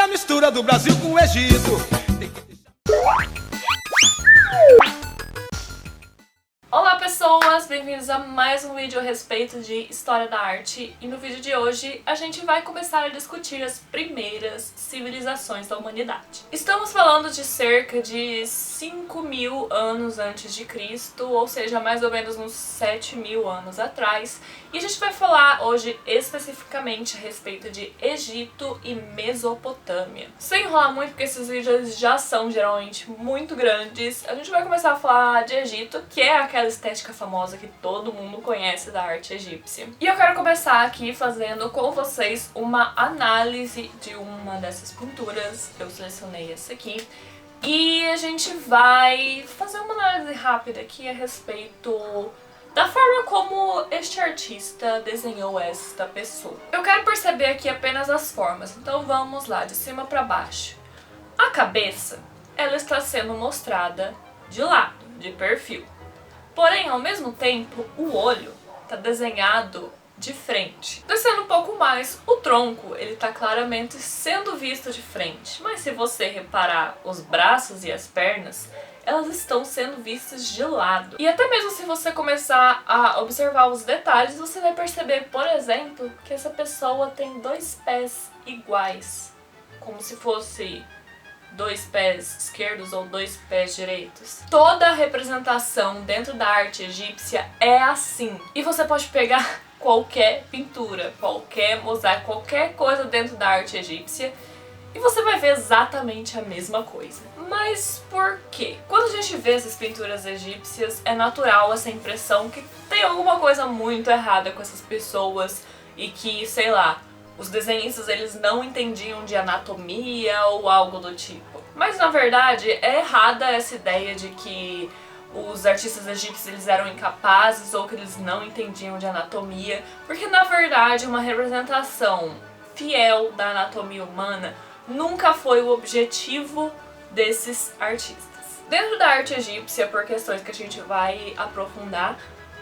a mistura do Brasil com o Egito. Olá pessoas, bem-vindos a mais um vídeo a respeito de História da Arte, e no vídeo de hoje a gente vai começar a discutir as primeiras civilizações da humanidade. Estamos falando de cerca de 5.000 anos antes de Cristo, ou seja, mais ou menos uns 7.000 anos atrás, e a gente vai falar hoje especificamente a respeito de Egito e Mesopotâmia. Sem enrolar muito, porque esses vídeos já são geralmente muito grandes, a gente vai começar a falar de Egito, que é aquela estética famosa que todo mundo conhece da arte egípcia. E eu quero começar aqui fazendo com vocês uma análise de uma dessas pinturas. Eu selecionei essa aqui. E a gente vai fazer uma análise rápida aqui a respeito da forma como este artista desenhou esta pessoa. Eu quero perceber aqui apenas as formas, então vamos lá, de cima para baixo. A cabeça, ela está sendo mostrada de lado, de perfil. Porém, ao mesmo tempo, o olho está desenhado de frente. Descendo um pouco mais, o tronco ele está claramente sendo visto de frente. Mas se você reparar os braços e as pernas, elas estão sendo vistas de lado. E até mesmo se você começar a observar os detalhes, você vai perceber, por exemplo, que essa pessoa tem dois pés iguais. Como se fosse dois pés esquerdos ou dois pés direitos. Toda a representação dentro da arte egípcia é assim. E você pode pegar qualquer pintura, qualquer mosaico, qualquer coisa dentro da arte egípcia e você vai ver exatamente a mesma coisa. Mas por quê? Quando a gente vê essas pinturas egípcias, é natural essa impressão que tem alguma coisa muito errada com essas pessoas e que, sei lá, os desenhistas eles não entendiam de anatomia ou algo do tipo. Mas na verdade é errada essa ideia de que os artistas egípcios eles eram incapazes ou que eles não entendiam de anatomia, porque na verdade uma representação fiel da anatomia humana nunca foi o objetivo desses artistas. Dentro da arte egípcia, por questões que a gente vai aprofundar,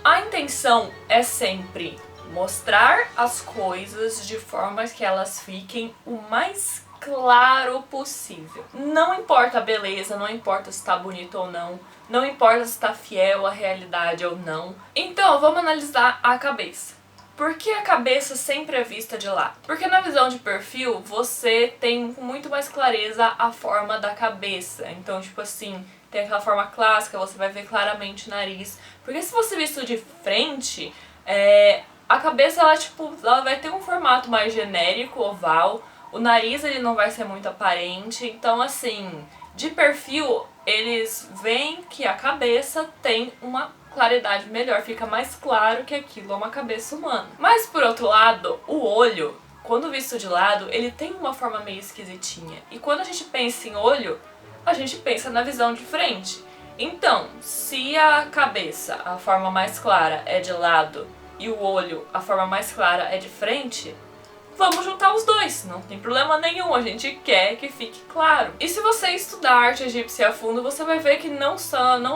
a intenção é sempre mostrar as coisas de forma que elas fiquem o mais claro possível. Não importa a beleza, não importa se está bonito ou não, não importa se está fiel à realidade ou não. Então, vamos analisar a cabeça. Por que a cabeça sempre é vista de lado? Porque na visão de perfil, você tem com muito mais clareza a forma da cabeça. Então, tipo assim, tem aquela forma clássica, você vai ver claramente o nariz. Porque se você visto de frente, a cabeça ela vai ter um formato mais genérico, oval. O nariz ele não vai ser muito aparente. Então, assim, de perfil, eles veem que a cabeça tem uma claridade melhor, fica mais claro que aquilo é uma cabeça humana. Mas por outro lado, o olho, quando visto de lado, ele tem uma forma meio esquisitinha. E quando a gente pensa em olho, a gente pensa na visão de frente. Então, se a cabeça, a forma mais clara, é de lado e o olho, a forma mais clara, é de frente, vamos juntar os dois, não tem problema nenhum, a gente quer que fique claro. E se você estudar arte egípcia a fundo, você vai ver que não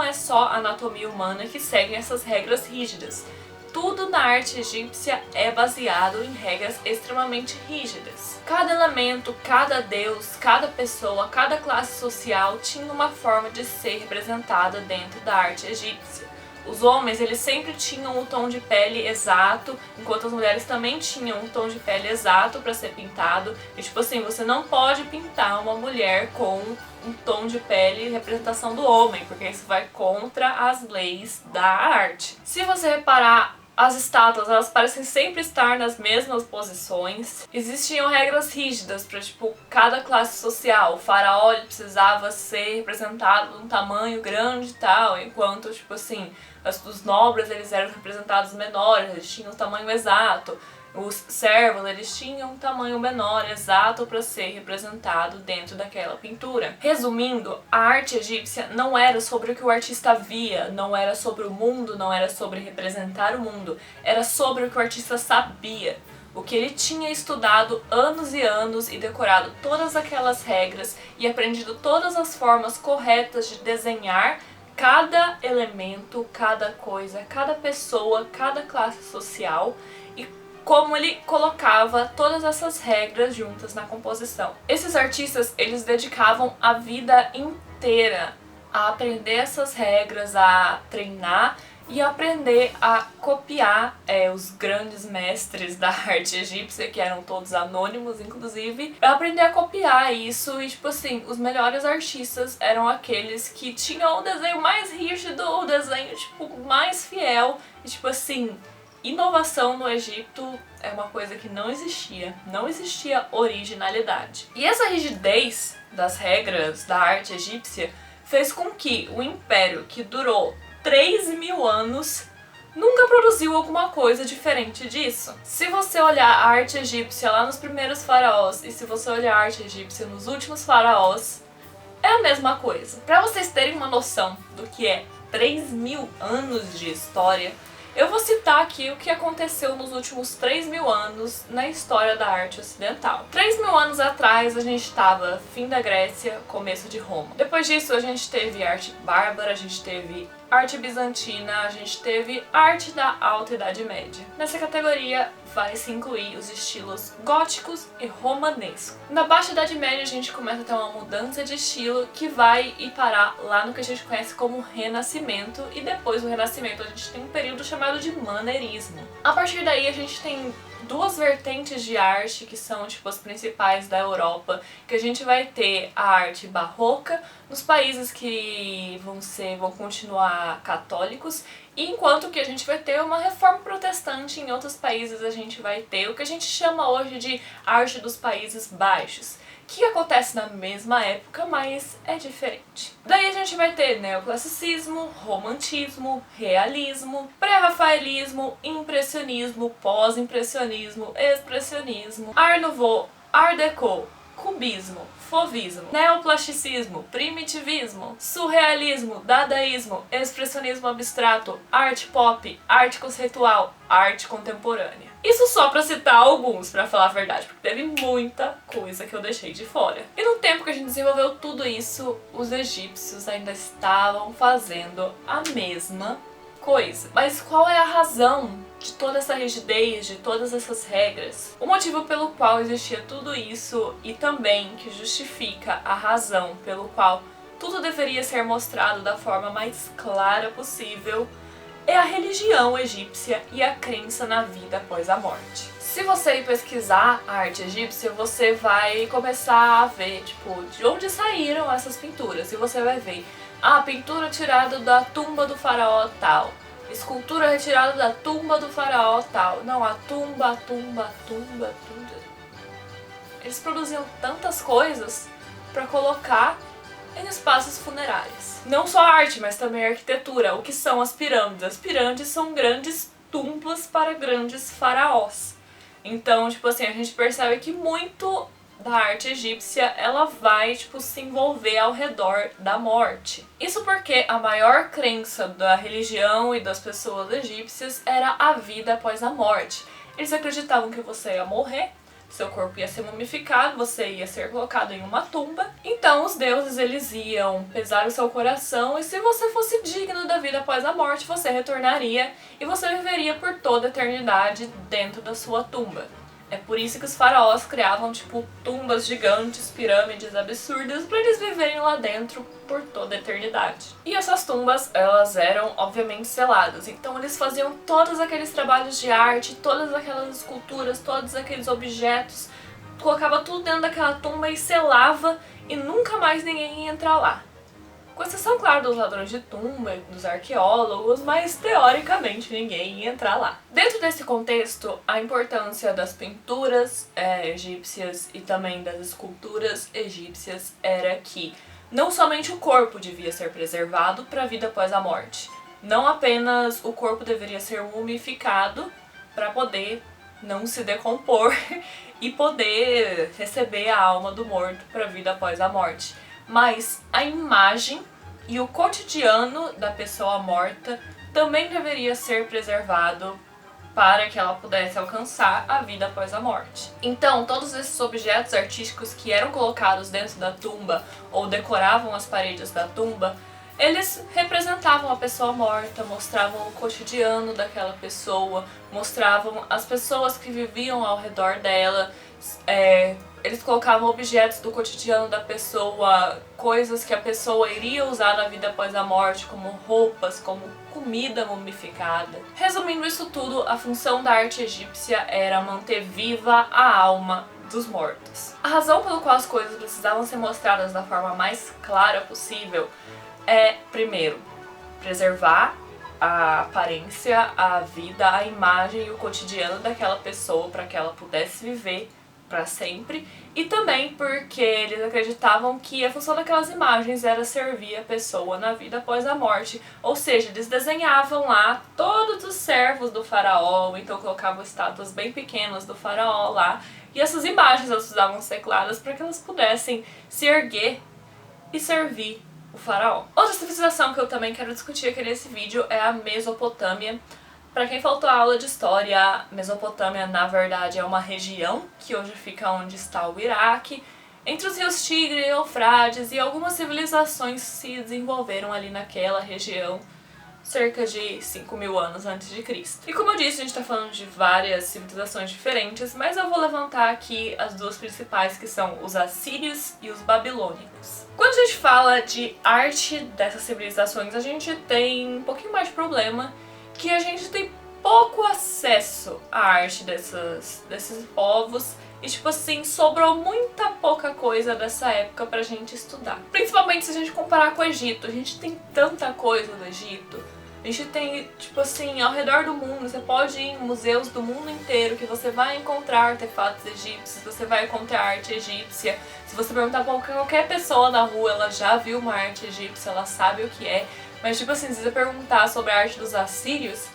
é só a anatomia humana que segue essas regras rígidas. Tudo na arte egípcia é baseado em regras extremamente rígidas. Cada elemento, cada deus, cada pessoa, cada classe social tinha uma forma de ser representada dentro da arte egípcia. Os homens, eles sempre tinham o tom de pele exato, enquanto as mulheres também tinham um tom de pele exato para ser pintado. E tipo assim, você não pode pintar uma mulher com um tom de pele representação do homem, porque isso vai contra as leis da arte. Se você reparar, as estátuas, elas parecem sempre estar nas mesmas posições. Existiam regras rígidas para, tipo, cada classe social. O faraó ele precisava ser representado num tamanho grande e tal, enquanto, tipo assim, os nobres eles eram representados menores, eles tinham um tamanho exato. Os servos, eles tinham um tamanho menor, exato para ser representado dentro daquela pintura. Resumindo, a arte egípcia não era sobre o que o artista via, não era sobre o mundo, não era sobre representar o mundo, era sobre o que o artista sabia. O que ele tinha estudado anos e anos e decorado todas aquelas regras e aprendido todas as formas corretas de desenhar cada elemento, cada coisa, cada pessoa, cada classe social. E como ele colocava todas essas regras juntas na composição. Esses artistas, eles dedicavam a vida inteira a aprender essas regras, a treinar e aprender a copiar os grandes mestres da arte egípcia, que eram todos anônimos, inclusive, pra aprender a copiar isso. E, tipo assim, os melhores artistas eram aqueles que tinham o desenho mais rígido, o desenho, tipo, mais fiel. E, tipo assim, inovação no Egito é uma coisa que não existia originalidade. E essa rigidez das regras da arte egípcia fez com que o império, que durou 3.000 anos, nunca produziu alguma coisa diferente disso. Se você olhar a arte egípcia lá nos primeiros faraós e se você olhar a arte egípcia nos últimos faraós, é a mesma coisa. Para vocês terem uma noção do que é 3.000 anos de história, eu vou citar aqui o que aconteceu nos últimos 3.000 anos na história da arte ocidental. 3.000 anos atrás a gente estava fim da Grécia, começo de Roma. Depois disso a gente teve arte bárbara, a gente teve arte bizantina, a gente teve arte da Alta Idade Média. Nessa categoria vai se incluir os estilos góticos e romanescos. Na Baixa Idade Média a gente começa a ter uma mudança de estilo que vai ir parar lá no que a gente conhece como Renascimento, e depois do Renascimento a gente tem um período chamado de Maneirismo. A partir daí a gente tem duas vertentes de arte que são tipo as principais da Europa, que a gente vai ter a arte barroca nos países que vão continuar católicos, e enquanto que a gente vai ter uma reforma protestante em outros países, a gente vai ter o que a gente chama hoje de arte dos Países Baixos, que acontece na mesma época, mas é diferente. Daí a gente vai ter neoclassicismo, romantismo, realismo, pré-rafaelismo, impressionismo, pós-impressionismo, expressionismo, Art Nouveau, Art Deco, cubismo, fauvismo, neoplasticismo, primitivismo, surrealismo, dadaísmo, expressionismo abstrato, arte pop, arte conceitual, arte contemporânea. Isso só pra citar alguns, pra falar a verdade, porque teve muita coisa que eu deixei de fora. E no tempo que a gente desenvolveu tudo isso, os egípcios ainda estavam fazendo a mesma coisa. Mas qual é a razão de toda essa rigidez, de todas essas regras? O motivo pelo qual existia tudo isso, e também que justifica a razão pelo qual tudo deveria ser mostrado da forma mais clara possível, é a religião egípcia e a crença na vida após a morte. Se você ir pesquisar a arte egípcia, você vai começar a ver, tipo, de onde saíram essas pinturas. E você vai ver a pintura tirada da tumba do faraó tal, escultura retirada da tumba do faraó tal. Não, a tumba. Eles produziam tantas coisas para colocar em espaços funerários. Não só arte, mas também arquitetura. O que são as pirâmides? As pirâmides são grandes tumbas para grandes faraós. Então, tipo assim, a gente percebe que muito da arte egípcia, ela vai, tipo, se envolver ao redor da morte. Isso porque a maior crença da religião e das pessoas egípcias era a vida após a morte. Eles acreditavam que você ia morrer, seu corpo ia ser mumificado, você ia ser colocado em uma tumba. Então os deuses, eles iam pesar o seu coração, e se você fosse digno da vida após a morte, você retornaria e você viveria por toda a eternidade dentro da sua tumba. É por isso que os faraós criavam, tipo, tumbas gigantes, pirâmides absurdas, para eles viverem lá dentro por toda a eternidade. E essas tumbas, elas eram, obviamente, seladas. Então eles faziam todos aqueles trabalhos de arte, todas aquelas esculturas, todos aqueles objetos, colocava tudo dentro daquela tumba e selava, e nunca mais ninguém ia entrar lá. Com exceção, claro, dos ladrões de tumba, dos arqueólogos, mas teoricamente ninguém ia entrar lá. Dentro desse contexto, a importância das pinturas egípcias e também das esculturas egípcias era que não somente o corpo devia ser preservado para a vida após a morte. Não apenas o corpo deveria ser mumificado para poder não se decompor e poder receber a alma do morto para a vida após a morte, mas a imagem e o cotidiano da pessoa morta também deveria ser preservado para que ela pudesse alcançar a vida após a morte. Então, todos esses objetos artísticos que eram colocados dentro da tumba ou decoravam as paredes da tumba Eles representavam a pessoa morta, mostravam o cotidiano daquela pessoa, mostravam as pessoas que viviam ao redor dela, eles colocavam objetos do cotidiano da pessoa, coisas que a pessoa iria usar na vida após a morte, como roupas, como comida mumificada. Resumindo isso tudo, a função da arte egípcia era manter viva a alma dos mortos. A razão pela qual as coisas precisavam ser mostradas da forma mais clara possível é, primeiro, preservar a aparência, a vida, a imagem e o cotidiano daquela pessoa para que ela pudesse viver para sempre, e também porque eles acreditavam que a função daquelas imagens era servir a pessoa na vida após a morte, ou seja, eles desenhavam lá todos os servos do faraó, então colocavam estátuas bem pequenas do faraó lá, e essas imagens elas precisavam ser claras para que elas pudessem se erguer e servir o faraó. Outra civilização que eu também quero discutir aqui nesse vídeo é a Mesopotâmia. Para quem faltou a aula de história, a Mesopotâmia na verdade é uma região que hoje fica onde está o Iraque, entre os rios Tigre e Eufrates, e algumas civilizações se desenvolveram ali naquela região cerca de 5.000 anos antes de Cristo. E como eu disse, a gente está falando de várias civilizações diferentes, mas eu vou levantar aqui as duas principais, que são os assírios e os babilônicos. Quando a gente fala de arte dessas civilizações, a gente tem um pouquinho mais de problema, que a gente tem pouco acesso à arte desses povos, e tipo assim, sobrou muita pouca coisa dessa época pra gente estudar. Principalmente se a gente comparar com o Egito, a gente tem tanta coisa do Egito. A gente tem, tipo assim, ao redor do mundo, você pode ir em museus do mundo inteiro que você vai encontrar artefatos egípcios, você vai encontrar arte egípcia. Se você perguntar pra qualquer pessoa na rua, ela já viu uma arte egípcia, ela sabe o que é. Mas tipo assim, se você perguntar sobre a arte dos assírios,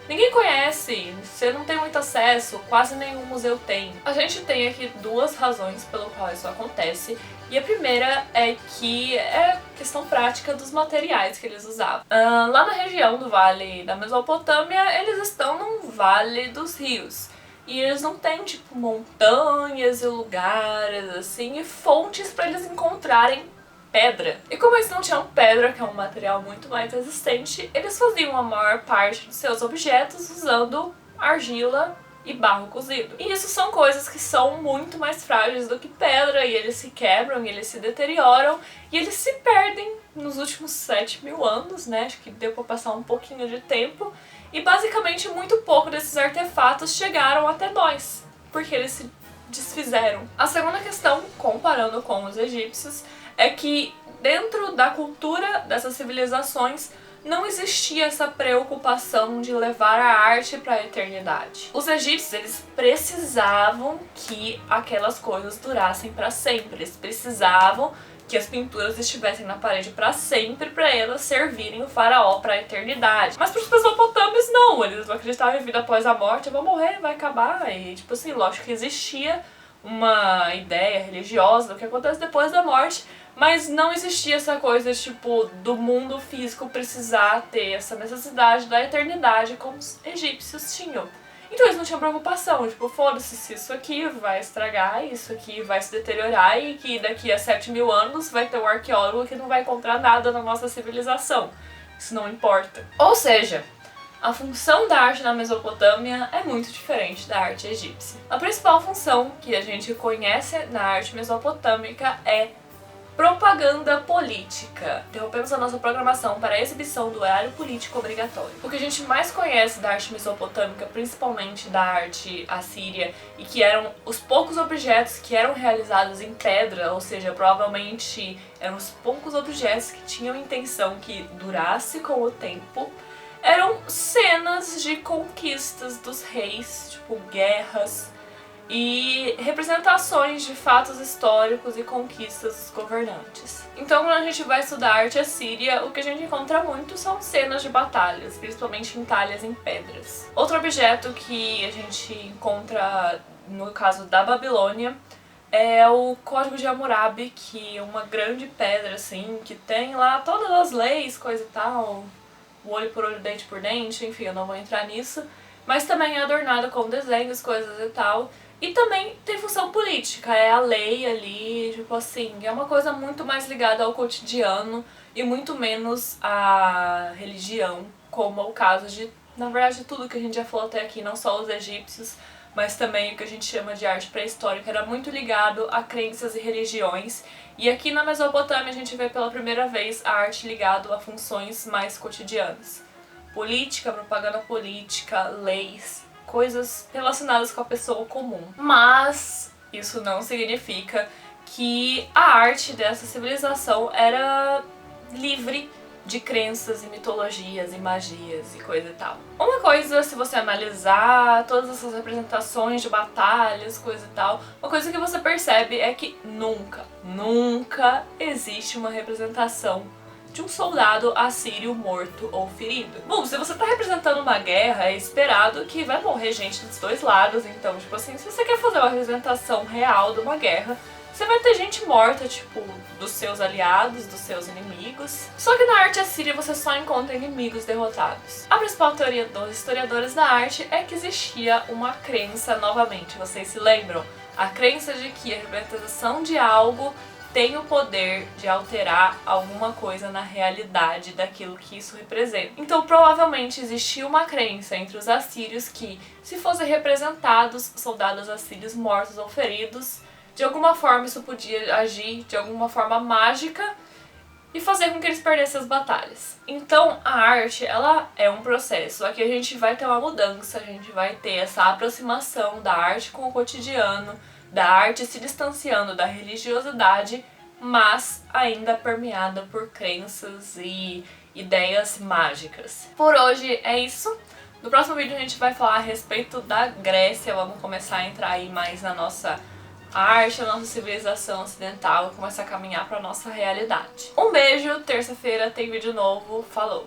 ninguém conhece, você não tem muito acesso, quase nenhum museu tem. A gente tem aqui duas razões pelo qual isso acontece. E a primeira é que é questão prática dos materiais que eles usavam. Lá na região do Vale da Mesopotâmia, eles estão num vale dos rios. E eles não têm, tipo, montanhas e lugares, assim, e fontes para eles encontrarem pedra. E como eles não tinham pedra, que é um material muito mais resistente, eles faziam a maior parte dos seus objetos usando argila e barro cozido. E isso são coisas que são muito mais frágeis do que pedra, e eles se quebram, e eles se deterioram, e eles se perdem nos últimos 7.000 anos, né? Acho que deu pra passar um pouquinho de tempo. E basicamente muito pouco desses artefatos chegaram até nós, porque eles se desfizeram. A segunda questão, comparando com os egípcios, é que dentro da cultura dessas civilizações não existia essa preocupação de levar a arte para a eternidade. Os egípcios, eles precisavam que aquelas coisas durassem para sempre. Eles precisavam que as pinturas estivessem na parede para sempre, para elas servirem o faraó para a eternidade. Mas para os mesopotâmios não, eles não acreditavam em vida após a morte, vão morrer, vai acabar. E tipo assim, lógico que existia uma ideia religiosa do que acontece depois da morte, mas não existia essa coisa, tipo, do mundo físico precisar ter essa necessidade da eternidade como os egípcios tinham. Então eles não tinham preocupação, tipo, foda-se se isso aqui vai estragar, isso aqui vai se deteriorar e que daqui a 7.000 anos vai ter um arqueólogo que não vai encontrar nada na nossa civilização. Isso não importa. Ou seja, a função da arte na Mesopotâmia é muito diferente da arte egípcia. A principal função que a gente conhece na arte mesopotâmica é propaganda política. Interrompemos a nossa programação para a exibição do horário político obrigatório. O que a gente mais conhece da arte mesopotâmica, principalmente da arte assíria, e que eram os poucos objetos que eram realizados em pedra, ou seja, provavelmente eram os poucos objetos que tinham intenção que durasse com o tempo, eram cenas de conquistas dos reis, tipo guerras, e representações de fatos históricos e conquistas dos governantes. Então, quando a gente vai estudar arte assíria, o que a gente encontra muito são cenas de batalhas, principalmente em talhas em pedras. Outro objeto que a gente encontra no caso da Babilônia é o Código de Hammurabi, que é uma grande pedra assim, que tem lá todas as leis, coisa e tal, o olho por olho, dente por dente, enfim, eu não vou entrar nisso, mas também é adornada com desenhos, coisas e tal. E também tem função política, é a lei ali, tipo assim, é uma coisa muito mais ligada ao cotidiano e muito menos à religião, como é o caso de, na verdade, tudo que a gente já falou até aqui, não só os egípcios, mas também o que a gente chama de arte pré-histórica, era muito ligado a crenças e religiões. E aqui na Mesopotâmia a gente vê pela primeira vez a arte ligada a funções mais cotidianas. Política, propaganda política, leis, coisas relacionadas com a pessoa comum. Mas isso não significa que a arte dessa civilização era livre de crenças e mitologias e magias e coisa e tal. Uma coisa, se você analisar todas essas representações de batalhas, coisa e tal, uma coisa que você percebe é que nunca existe uma representação de um soldado assírio morto ou ferido. Bom, se você tá representando uma guerra, é esperado que vai morrer gente dos dois lados, então, tipo assim, se você quer fazer uma representação real de uma guerra, você vai ter gente morta, tipo, dos seus aliados, dos seus inimigos. Só que na arte assíria você só encontra inimigos derrotados. A principal teoria dos historiadores da arte é que existia uma crença, novamente, vocês se lembram? A crença de que a representação de algo tem o poder de alterar alguma coisa na realidade daquilo que isso representa. Então, provavelmente existia uma crença entre os assírios que, se fossem representados soldados assírios mortos ou feridos, de alguma forma isso podia agir de alguma forma mágica e fazer com que eles perdessem as batalhas. Então a arte, ela é um processo. Aqui a gente vai ter uma mudança, a gente vai ter essa aproximação da arte com o cotidiano, da arte se distanciando da religiosidade, mas ainda permeada por crenças e ideias mágicas. Por hoje é isso. No próximo vídeo a gente vai falar a respeito da Grécia, vamos começar a entrar aí mais na nossa arte, a nossa civilização ocidental, começar a caminhar para nossa realidade. Um beijo, terça-feira tem vídeo novo, falou!